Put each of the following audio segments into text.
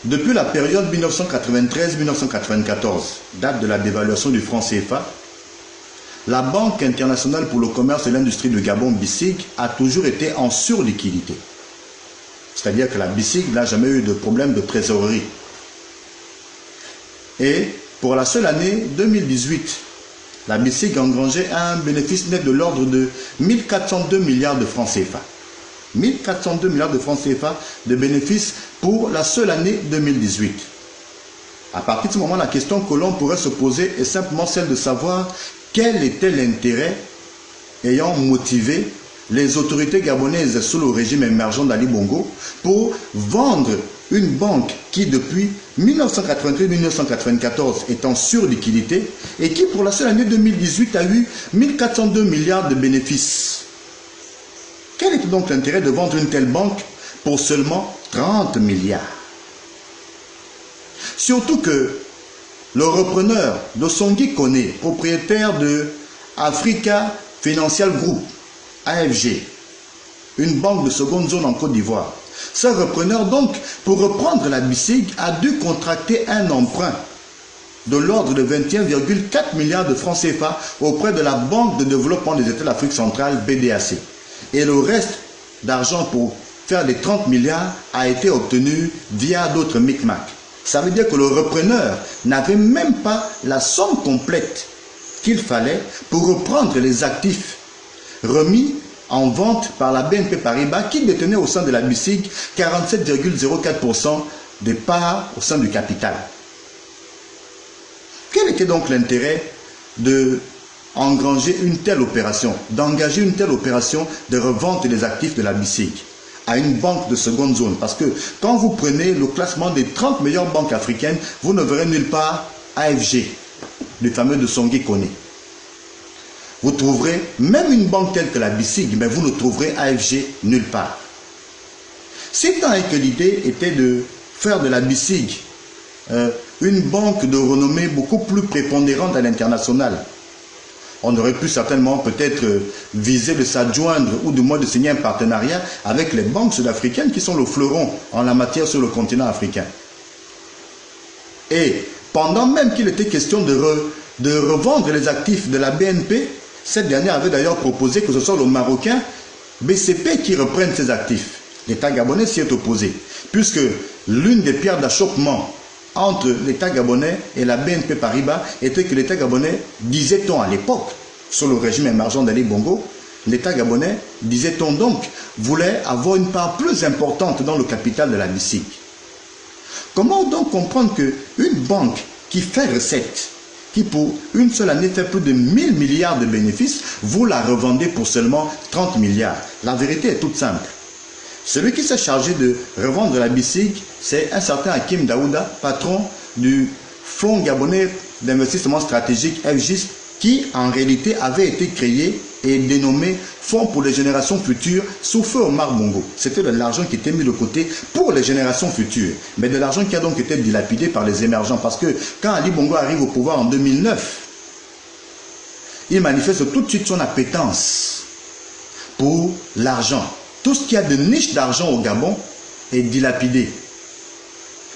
Depuis la période 1993-1994, date de la dévaluation du franc CFA, la Banque internationale pour le commerce et l'industrie du Gabon, BICIG, a toujours été en surliquidité. C'est-à-dire que la BICIG n'a jamais eu de problème de trésorerie. Et pour la seule année 2018, la BICIG a engrangé un bénéfice net de l'ordre de 1402 milliards de francs CFA. 1402 milliards de francs CFA de bénéfices pour la seule année 2018. À partir de ce moment, la question que l'on pourrait se poser est simplement celle de savoir quel était l'intérêt ayant motivé les autorités gabonaises sous le régime émergent d'Ali Bongo pour vendre une banque qui depuis 1993-1994 est en surliquidité et qui pour la seule année 2018 a eu 1402 milliards de bénéfices. Quel était donc l'intérêt de vendre une telle banque pour seulement 30 milliards? Surtout que le repreneur de Songui Kone, propriétaire de Africa Financial Group, AFG, une banque de seconde zone en Côte d'Ivoire, ce repreneur donc, pour reprendre la BICIG, a dû contracter un emprunt de l'ordre de 21,4 milliards de francs CFA auprès de la Banque de développement des États d'Afrique centrale, BDAC. Et le reste d'argent pour faire les 30 milliards a été obtenu via d'autres micmacs. Ça veut dire que le repreneur n'avait même pas la somme complète qu'il fallait pour reprendre les actifs remis en vente par la BNP Paribas qui détenait au sein de la BICIG 47,04% des parts au sein du capital. Quel était donc l'intérêt de engranger une telle opération, d'engager une telle opération de revente des actifs de la BICIG à une banque de seconde zone? Parce que quand vous prenez le classement des 30 meilleures banques africaines, vous ne verrez nulle part AFG, le fameux de Songui Kone. Vous trouverez même une banque telle que la BICIG, mais vous ne trouverez AFG nulle part. C'est tant que l'idée était de faire de la BICIG une banque de renommée beaucoup plus prépondérante à l'international. On aurait pu certainement peut-être viser de s'adjoindre ou du moins de signer un partenariat avec les banques sud-africaines qui sont le fleuron en la matière sur le continent africain. Et pendant même qu'il était question de revendre les actifs de la BNP, cette dernière avait d'ailleurs proposé que ce soit le Marocain BCP qui reprenne ses actifs. L'État gabonais s'y est opposé, puisque l'une des pierres d'achoppement entre l'État gabonais et la BNP Paribas était que l'État gabonais, disait-on à l'époque, sur le régime émergent d'Ali Bongo, l'État gabonais, disait-on donc, voulait avoir une part plus importante dans le capital de la BICIG. Comment donc comprendre qu'une banque qui fait recette, qui pour une seule année fait plus de 1000 milliards de bénéfices, vous la revendez pour seulement 30 milliards? La vérité est toute simple. Celui qui s'est chargé de revendre la BICIG, c'est un certain Hakim Daouda, patron du Fonds gabonais d'investissement stratégique FGIS, qui en réalité avait été créé et dénommé Fonds pour les générations futures sous feu Omar Bongo. C'était de l'argent qui était mis de côté pour les générations futures, mais de l'argent qui a donc été dilapidé par les émergents. Parce que quand Ali Bongo arrive au pouvoir en 2009, il manifeste tout de suite son appétence pour l'argent. Tout ce qu'il y a de niche d'argent au Gabon est dilapidé.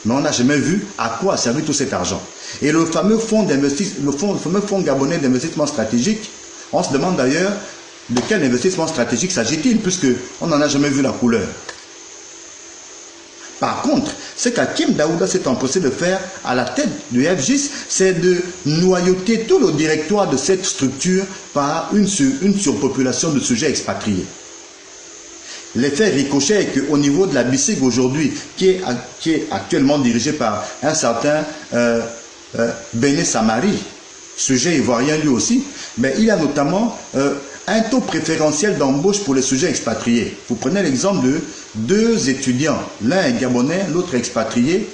Mais on n'a jamais vu à quoi a servi tout cet argent. Et le fameux fonds gabonais d'investissement stratégique, on se demande d'ailleurs de quel investissement stratégique s'agit-il, puisqu'on n'en a jamais vu la couleur. Par contre, ce qu'Hakim Daouda s'est empressé de faire à la tête du FGIS, c'est de noyauter tout le directoire de cette structure par une surpopulation de sujets expatriés. L'effet ricochet est qu'au niveau de la BICIG aujourd'hui, qui est actuellement dirigée par un certain Béné Samari, sujet ivoirien lui aussi, mais il y a notamment un taux préférentiel d'embauche pour les sujets expatriés. Vous prenez l'exemple de deux étudiants, l'un est gabonais, l'autre expatrié,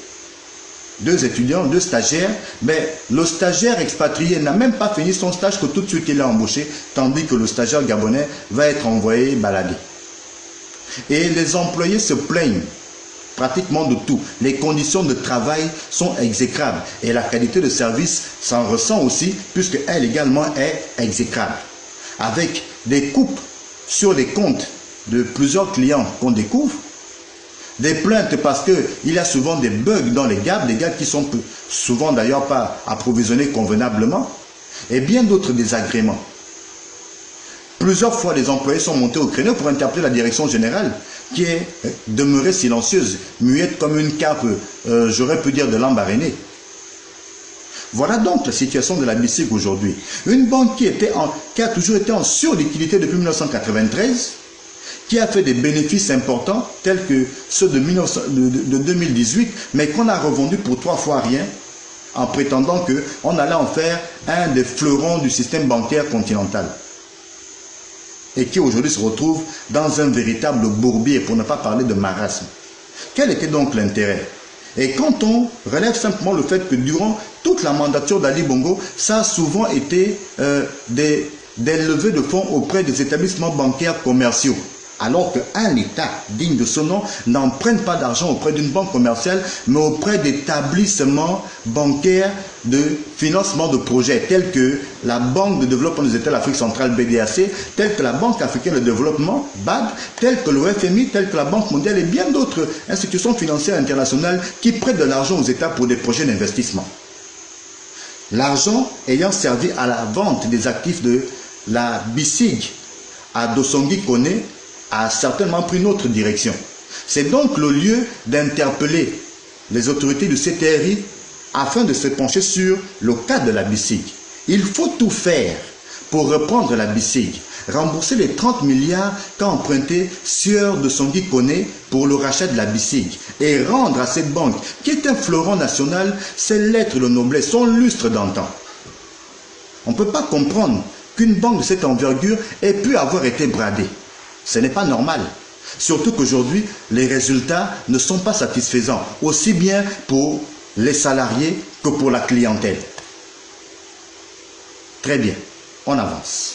deux étudiants, deux stagiaires, mais le stagiaire expatrié n'a même pas fini son stage que tout de suite il est embauché, tandis que le stagiaire gabonais va être envoyé balader. Et les employés se plaignent pratiquement de tout. Les conditions de travail sont exécrables et la qualité de service s'en ressent aussi puisqu'elle également est exécrable. Avec des coupes sur les comptes de plusieurs clients qu'on découvre, des plaintes parce qu'il y a souvent des bugs dans les gaps qui sont souvent d'ailleurs pas approvisionnés convenablement, et bien d'autres désagréments. Plusieurs fois, les employés sont montés au créneau pour interpeller la direction générale qui est demeurée silencieuse, muette comme une cape, j'aurais pu dire de lambe arénée. Voilà donc la situation de la BICIG aujourd'hui. Une banque qui a toujours été en surliquidité depuis 1993, qui a fait des bénéfices importants tels que ceux de 2018, mais qu'on a revendu pour 3 fois rien, en prétendant qu'on allait en faire un des fleurons du système bancaire continental. Et qui aujourd'hui se retrouve dans un véritable bourbier, pour ne pas parler de marasme. Quel était donc l'intérêt? Et quand on relève simplement le fait que durant toute la mandature d'Ali Bongo, ça a souvent été des levées de fonds auprès des établissements bancaires commerciaux. Alors qu'un État digne de ce nom n'emprunte pas d'argent auprès d'une banque commerciale, mais auprès d'établissements bancaires de financement de projets, tels que la Banque de développement des États de l'Afrique centrale, BDAC, tels que la Banque africaine de développement, BAD, tels que le FMI, tels que la Banque mondiale et bien d'autres institutions financières internationales qui prêtent de l'argent aux États pour des projets d'investissement. L'argent ayant servi à la vente des actifs de la BICIG à Dosongi Kone a certainement pris une autre direction. C'est donc le lieu d'interpeller les autorités du CTRI afin de se pencher sur le cas de la BICIG. Il faut tout faire pour reprendre la BICIG, rembourser les 30 milliards qu'a emprunté Sieur Dosongi Kone pour le rachat de la BICIG et rendre à cette banque, qui est un fleuron national, ses lettres de noblesse, son lustre d'antan. On ne peut pas comprendre qu'une banque de cette envergure ait pu avoir été bradée. Ce n'est pas normal. Surtout qu'aujourd'hui, les résultats ne sont pas satisfaisants, aussi bien pour les salariés que pour la clientèle. Très bien, on avance.